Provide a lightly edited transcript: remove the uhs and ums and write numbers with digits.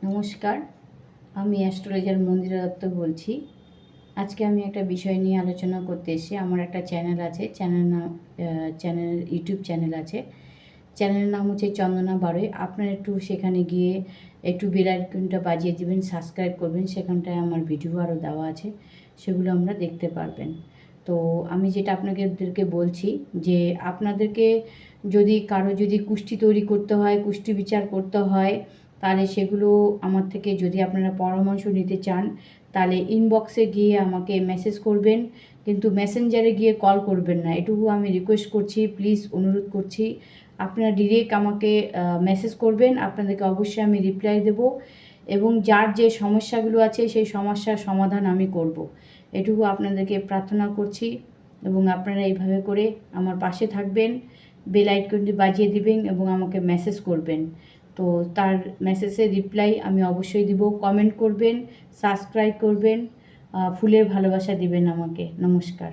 নমস্কার, আমি অ্যাস্ট্রোলজার মন্দিরা দত্ত বলছি। আজকে আমি একটা বিষয় নিয়ে আলোচনা করতে এসেছি। আমার একটা চ্যানেল আছে, ইউটিউব চ্যানেল আছে। চ্যানেলের নাম হচ্ছে চন্দনা বারোই। আপনারা একটু সেখানে গিয়ে একটু বেল আইকনটা বাজিয়ে দেবেন, সাবস্ক্রাইব করবেন। সেখানটায় আমার ভিডিও আরও দেওয়া আছে, সেগুলো আমরা দেখতে পারবেন। তো আমি যেটা আপনাদেরকে বলছি যে আপনাদেরকে যদি কুষ্টি তৈরি করতে হয়, কুষ্টি বিচার করতে হয়, তাহলে সেগুলো আমার থেকে যদি আপনারা পরামর্শ নিতে চান, তাহলে ইনবক্সে গিয়ে আমাকে মেসেজ করবেন, কিন্তু মেসেঞ্জারে গিয়ে কল করবেন না। এটুকু আমি রিকোয়েস্ট করছি, প্লিজ অনুরোধ করছি। আপনারা ডিরেক্ট আমাকে মেসেজ করবেন, আপনাদেরকে অবশ্যই আমি রিপ্লাই দেব, এবং যার যে সমস্যাগুলো আছে সেই সমস্যার সমাধান আমি করব। এটুকু আপনাদেরকে প্রার্থনা করছি, এবং আপনারা এইভাবে করে আমার পাশে থাকবেন, বেল আইকনটি বাজিয়ে দিবেন এবং আমাকে মেসেজ করবেন। তো তার মেসেজের রিপ্লাই আমি অবশ্যই দিব। কমেন্ট করবেন, সাবস্ক্রাইব করবেন, ফুলের ভালোবাসা দিবেন আমাকে। নমস্কার।